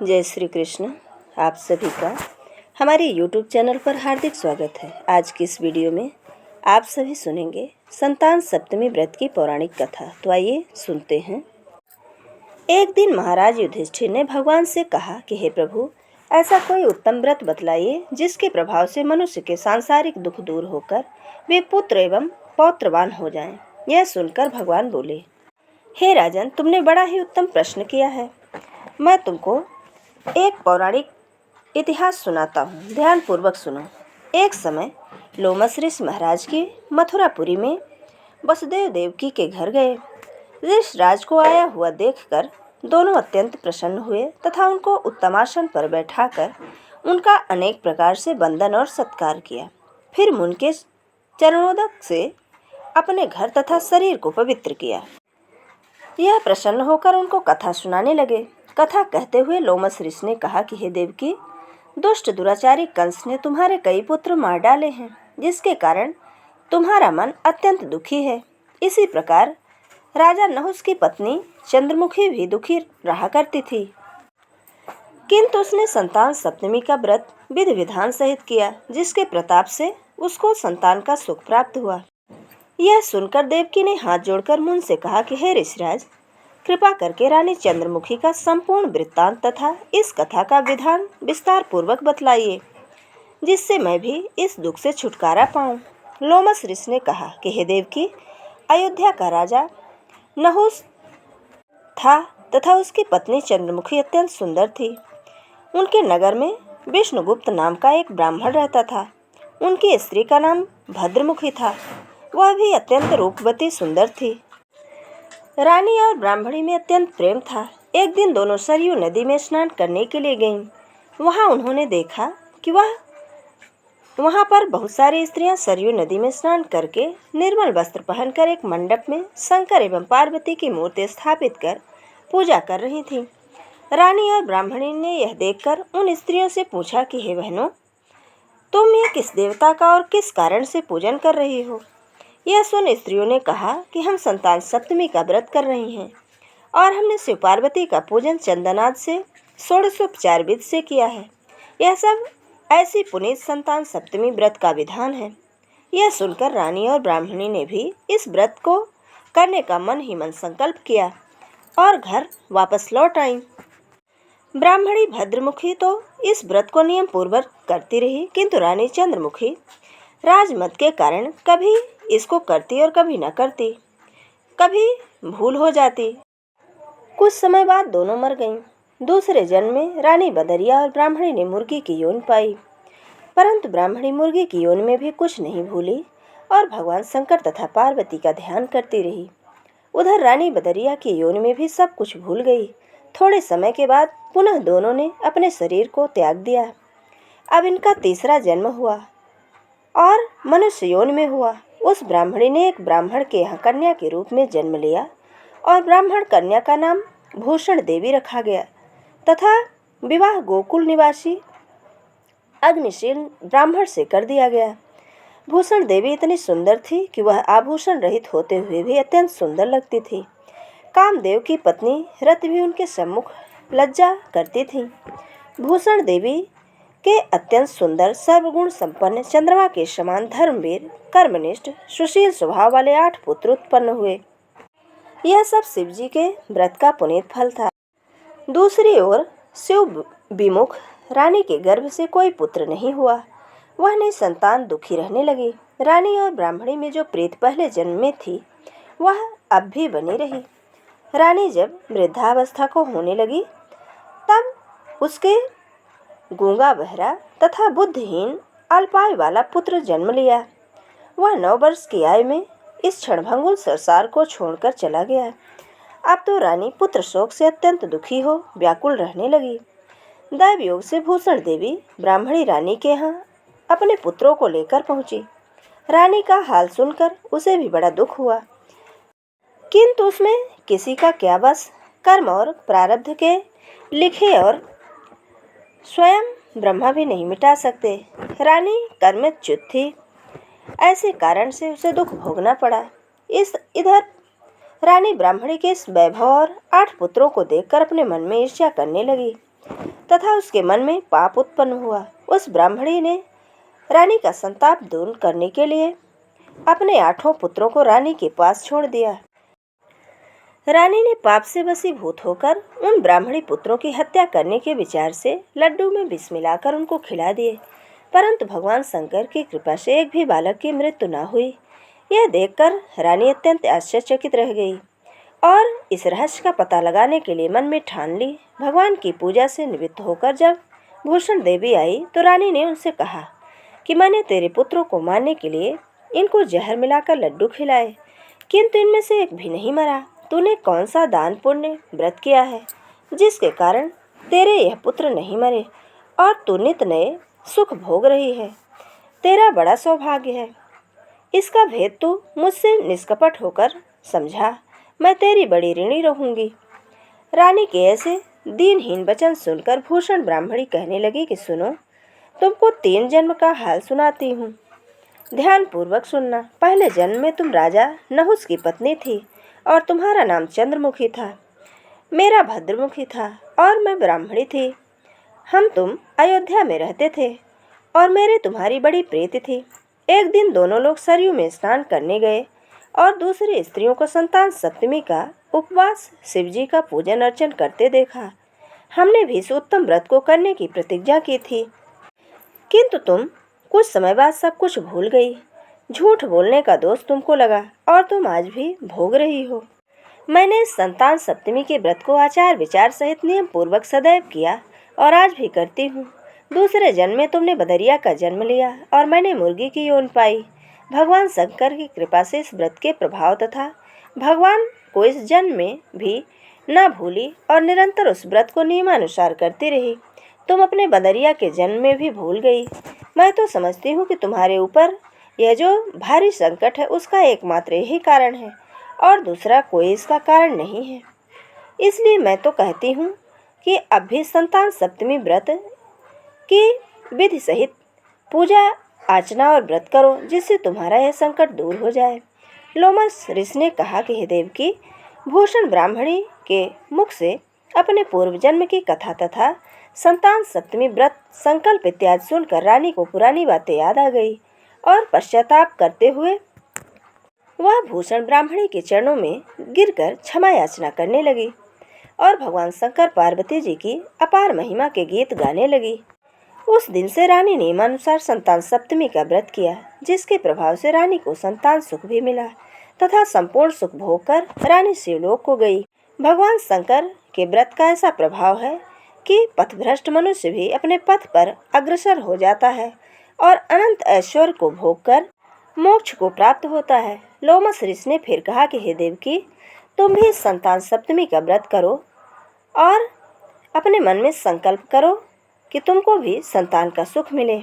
जय श्री कृष्ण। आप सभी का हमारे YouTube चैनल पर हार्दिक स्वागत है। आज की इस वीडियो में आप सभी सुनेंगे संतान सप्तमी व्रत की पौराणिक कथा। तो आइए सुनते हैं। एक दिन महाराज युधिष्ठिर ने भगवान से कहा कि हे प्रभु, ऐसा कोई उत्तम व्रत बतलाइए जिसके प्रभाव से मनुष्य के सांसारिक दुख दूर होकर वे पुत्र एवं पौत्रवान हो जाएं। यह सुनकर भगवान बोले, हे राजन, तुमने बड़ा ही उत्तम प्रश्न किया है। मैं तुमको एक पौराणिक इतिहास सुनाता हूँ, ध्यान पूर्वक सुनो। एक समय लोमस ऋषि महाराज की मथुरापुरी में वसुदेव देवकी के घर गए। ऋषिराज को आया हुआ देखकर दोनों अत्यंत प्रसन्न हुए तथा उनको उत्तमासन पर बैठाकर उनका अनेक प्रकार से वंदन और सत्कार किया। फिर मुनि के चरणोदक से अपने घर तथा शरीर को पवित्र किया। यह प्रसन्न होकर उनको कथा सुनाने लगे। कथा कहते हुए लोमस ऋषि ने कहा कि हे देवकी, दुष्ट दुराचारी कंस ने तुम्हारे कई पुत्र मार डाले हैं, जिसके कारण तुम्हारा मन अत्यंत दुखी है। इसी प्रकार राजा नहुस की पत्नी चंद्रमुखी भी दुखी रहा करती थी, किंतु उसने संतान सप्तमी का व्रत विधि विधान सहित किया, जिसके प्रताप से उसको संतान का सुख प्राप्त हुआ। यह सुनकर देवकी ने हाथ जोड़कर मुनि से कहा कि हे ऋषिराज, कृपा करके रानी चंद्रमुखी का संपूर्ण वृत्तांत तथा इस कथा का विधान विस्तार पूर्वक बतलाइए, जिससे मैं भी इस दुख से छुटकारा पाऊं। लोमस ऋषि ने कहा कि हे देवकी, अयोध्या का राजा नहुस था तथा उसकी पत्नी चंद्रमुखी अत्यंत सुंदर थी। उनके नगर में विष्णुगुप्त नाम का एक ब्राह्मण रहता था। उनकी स्त्री का नाम भद्रमुखी था। वह भी अत्यंत रूपवती सुंदर थी। रानी और ब्राह्मणी में अत्यंत प्रेम था। एक दिन दोनों सरयू नदी में स्नान करने के लिए गईं। वहां उन्होंने देखा कि वहां पर बहुत सारी स्त्रियां सरयू नदी में स्नान करके निर्मल वस्त्र पहनकर एक मंडप में शंकर एवं पार्वती की मूर्ति स्थापित कर पूजा कर रही थीं। रानी और ब्राह्मणी ने यह देखकर उन स्त्रियों से पूछा कि हे बहनों, तुम ये किस देवता का और किस कारण से पूजन कर रही हो? यह सुन स्त्रियों ने कहा कि हम संतान सप्तमी का व्रत कर रही हैं और हमने शिव पार्वती का पूजन चंदनाद से षोडशोपचार विधि से किया है। यह सब ऐसी पुनीत संतान सप्तमी व्रत का विधान है। यह सुनकर रानी और ब्राह्मणी ने भी इस व्रत को करने का मन ही मन संकल्प किया और घर वापस लौट आई। ब्राह्मणी भद्रमुखी तो इस व्रत को नियम पूर्वक करती रही, किंतु रानी चंद्रमुखी राजमत के कारण कभी इसको करती और कभी न करती, कभी भूल हो जाती। कुछ समय बाद दोनों मर गईं। दूसरे जन्म में रानी बदरिया और ब्राह्मणी ने मुर्गी की योनि पाई, परंतु ब्राह्मणी मुर्गी की योनि में भी कुछ नहीं भूली और भगवान शंकर तथा पार्वती का ध्यान करती रही। उधर रानी बदरिया की योनि में भी सब कुछ भूल गई। थोड़े समय के बाद पुनः दोनों ने अपने शरीर को त्याग दिया। अब इनका तीसरा जन्म हुआ और मनुष्य योनि में हुआ। उस ब्राह्मणी ने एक ब्राह्मण के यहाँ कन्या के रूप में जन्म लिया और ब्राह्मण कन्या का नाम भूषण देवी रखा गया तथा विवाह गोकुल निवासी अग्निशील ब्राह्मण से कर दिया गया। भूषण देवी इतनी सुंदर थी कि वह आभूषण रहित होते हुए भी अत्यंत सुंदर लगती थी। कामदेव की पत्नी रति भी उनके सम्मुख लज्जा करती थी। भूषण देवी के अत्यंत सुंदर सर्वगुण संपन्न चंद्रमा के समान धर्मवीर कर्मनिष्ठ सुशील स्वभाव वाले 8 पुत्र उत्पन्न हुए। यह सब शिव जी के व्रत का पुनीत फल था। दूसरी ओर शिव विमुख रानी के गर्भ से कोई पुत्र नहीं हुआ। वह निसंतान दुखी रहने लगी। रानी और ब्राह्मणी में जो प्रीत पहले जन्म में थी वह अब भी बनी रही। रानी जब वृद्धावस्था को होने लगी तब उसके गूंगा बहरा तथा बुद्धिहीन अल्पायु वाला पुत्र जन्म लिया। वह 9 वर्ष की आयु में इस क्षणभंगुर संसार को छोड़कर चला गया। अब तो रानी पुत्र शोक से अत्यंत दुखी हो व्याकुल रहने लगी। दैव योग से भूषण देवी ब्राह्मणी रानी के यहाँ अपने पुत्रों को लेकर पहुंची। रानी का हाल सुनकर उसे भी बड़ा दुख हुआ, किंतु उसमें किसी का क्या बस। कर्म और प्रारब्ध के लिखे और स्वयं ब्रह्मा भी नहीं मिटा सकते। रानी कर्मच्युत थी, ऐसे कारण से उसे दुख भोगना पड़ा। इधर रानी ब्राह्मणी के इस वैभव और 8 पुत्रों को देखकर अपने मन में ईर्ष्या करने लगी। तथा उसके मन में पाप उत्पन्न हुआ। उस ब्राह्मणी ने रानी का संताप दूर करने के लिए अपने 8 पुत्रों को रानी के पास छोड़ दिया। रानी ने पाप से वशीभूत होकर उन ब्राह्मणी पुत्रों की हत्या करने के विचार से लड्डू में विष मिलाकर उनको खिला दिए, परंतु भगवान शंकर की कृपा से एक भी बालक की मृत्यु न हुई। यह देखकर रानी अत्यंत आश्चर्यचकित रह गई और इस रहस्य का पता लगाने के लिए मन में ठान ली। भगवान की पूजा से निवृत्त होकर जब भूषण देवी आई तो रानी ने उनसे कहा कि मैंने तेरे पुत्रों को मारने के लिए इनको जहर मिलाकर लड्डू खिलाए, किंतु इनमें से एक भी नहीं मरा। तूने कौन सा दान पुण्य व्रत किया है जिसके कारण तेरे यह पुत्र नहीं मरे और तू नित नए सुख भोग रही है? तेरा बड़ा सौभाग्य है। इसका भेद तू मुझसे निष्कपट होकर समझा। मैं तेरी बड़ी ऋणी रहूंगी। रानी के ऐसे दीनहीन वचन सुनकर भूषण ब्राह्मणी कहने लगी कि सुनो, तुमको 3 जन्म का हाल सुनाती हूँ, ध्यान पूर्वक सुनना। पहले जन्म में तुम राजा नहुस की पत्नी थी और तुम्हारा नाम चंद्रमुखी था, मेरा भद्रमुखी था और मैं ब्राह्मणी थी। तुम अयोध्या में रहते थे और मेरे तुम्हारी बड़ी प्रीति थी। एक दिन दोनों लोग सरयू में स्नान करने गए और दूसरी स्त्रियों को संतान सप्तमी का उपवास शिवजी का पूजन अर्चन करते देखा। हमने भी इस उत्तम व्रत को करने की प्रतिज्ञा की थी, किंतु तुम कुछ समय बाद सब कुछ भूल गई। झूठ बोलने का दोष तुमको लगा और तुम आज भी भोग रही हो। मैंने संतान सप्तमी के व्रत को आचार विचार सहित नियम पूर्वक सदैव किया और आज भी करती हूँ। दूसरे जन्म में तुमने बदरिया का जन्म लिया और मैंने मुर्गी की योन पाई। भगवान शंकर की कृपा से इस व्रत के प्रभाव तथा भगवान को इस जन्म में भी न भूली और निरंतर उस व्रत को नियमानुसार करती रही। तुम अपने बदरिया के जन्म में भी भूल गई। मैं तो समझती हूँ कि तुम्हारे ऊपर यह जो भारी संकट है उसका एकमात्र यही कारण है और दूसरा कोई इसका कारण नहीं है। इसलिए मैं तो कहती हूँ कि अब भी संतान सप्तमी व्रत की विधि सहित पूजा अर्चना और व्रत करो, जिससे तुम्हारा यह संकट दूर हो जाए। लोमस ऋषि ने कहा कि हे देवकी, भूषण ब्राह्मणी के मुख से अपने पूर्व जन्म की कथा तथा संतान सप्तमी व्रत संकल्प इत्यादि सुनकर रानी को पुरानी बातें याद आ गई और पश्चाताप करते हुए वह भूषण ब्राह्मणी के चरणों में गिरकर क्षमा याचना करने लगी और भगवान शंकर पार्वती जी की अपार महिमा के गीत गाने लगी। उस दिन से रानी ने नियमानुसार संतान सप्तमी का व्रत किया, जिसके प्रभाव से रानी को संतान सुख भी मिला तथा संपूर्ण सुख भोग कर रानी शिवलोक को गई। भगवान शंकर के व्रत का ऐसा प्रभाव है कि पथभ्रष्ट मनुष्य भी अपने पथ पर अग्रसर हो जाता है और अनंत ऐश्वर्य को भोगकर मोक्ष को प्राप्त होता है। लोमस ऋषि ने फिर कहा कि हे देवकी, तुम भी संतान सप्तमी का व्रत करो और अपने मन में संकल्प करो कि तुमको भी संतान का सुख मिले।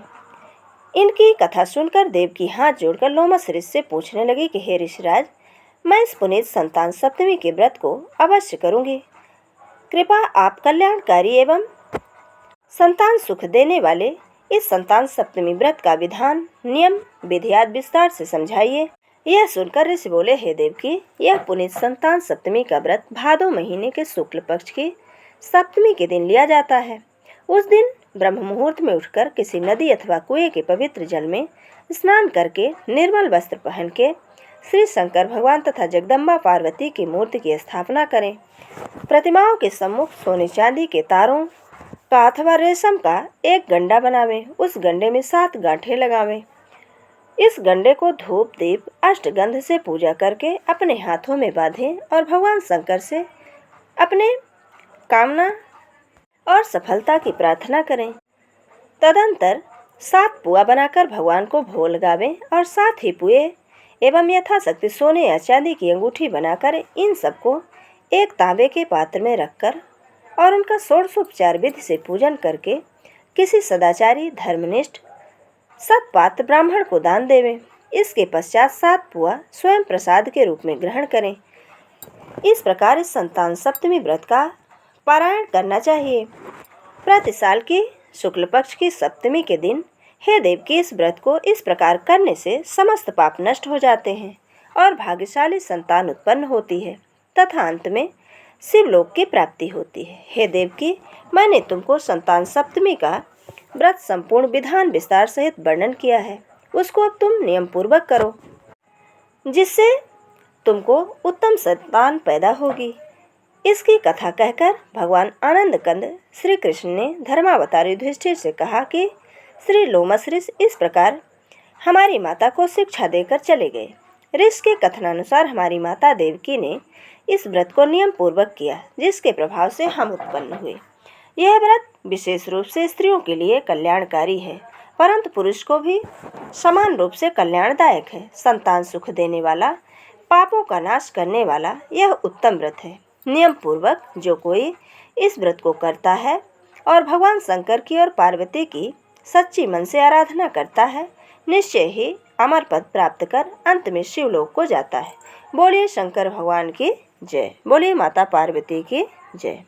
इनकी कथा सुनकर देवकी हाथ जोड़कर लोमस ऋषि से पूछने लगी कि हे ऋषिराज, मैं इस पुनीत संतान सप्तमी के व्रत को अवश्य करूंगी। कृपा आप कल्याणकारी एवं संतान सुख देने वाले इस संतान सप्तमी व्रत का विधान नियम विधियात विस्तार से समझाइए। यह सुनकर ऋषि बोले, हे देवकी, यह पुनीत संतान सप्तमी का व्रत भादो महीने के शुक्ल पक्ष की सप्तमी के दिन लिया जाता है। उस दिन ब्रह्म मुहूर्त में उठकर किसी नदी अथवा कुएं के पवित्र जल में स्नान करके निर्मल वस्त्र पहन के श्री शंकर भगवान तथा जगदम्बा पार्वती की मूर्ति की स्थापना करें। प्रतिमाओं के सम्मुख सोने चांदी के तारों का अथवा रेशम का एक गंडा बनावें। उस गंडे में 7 गांठें लगावें। इस गंडे को धूप दीप अष्टगंध से पूजा करके अपने हाथों में बांधें और भगवान शंकर से अपने कामना और सफलता की प्रार्थना करें। तदंतर 7 पुआ बनाकर भगवान को भोग लगावें और 7 ही पुए एवं यथाशक्ति सोने या चांदी की अंगूठी बनाकर इन सबको एक तांबे के पात्र में रखकर और उनका षोडशोपचार विधि से पूजन करके किसी सदाचारी धर्मनिष्ठ सत्पात्र ब्राह्मण को दान देवें। इसके पश्चात 7 पुआ स्वयं प्रसाद के रूप में ग्रहण करें। इस प्रकार इस संतान सप्तमी व्रत का पारायण करना चाहिए। प्रति साल की शुक्ल पक्ष की सप्तमी के दिन हे देवकी, इस व्रत को इस प्रकार करने से समस्त पाप नष्ट हो जाते हैं और भाग्यशाली संतान उत्पन्न होती है तथा अंत में शिवलोक की प्राप्ति होती है। हे देवकी, मैंने तुमको संतान सप्तमी का व्रत संपूर्ण विधान विस्तार सहित वर्णन किया है, उसको अब तुम नियम पूर्वक करो, जिससे तुमको उत्तम संतान पैदा होगी। इसकी कथा कहकर भगवान आनंद कंद श्री कृष्ण ने धर्मावतार युधिष्ठिर से कहा कि श्री लोमस ऋषि इस प्रकार हमारी माता को शिक्षा देकर चले गए। ऋषि के कथनानुसार हमारी माता देवकी ने इस व्रत को नियम पूर्वक किया, जिसके प्रभाव से हम उत्पन्न हुए। यह व्रत विशेष रूप से स्त्रियों के लिए कल्याणकारी है, परंतु पुरुष को भी समान रूप से कल्याणदायक है। संतान सुख देने वाला, पापों का नाश करने वाला यह उत्तम व्रत है। नियम पूर्वक जो कोई इस व्रत को करता है और भगवान शंकर की और पार्वती की सच्ची मन से आराधना करता है, निश्चय ही अमर पद प्राप्त कर अंत में शिवलोक को जाता है। बोलिए शंकर भगवान की जय। बोलिए माता पार्वती की जय।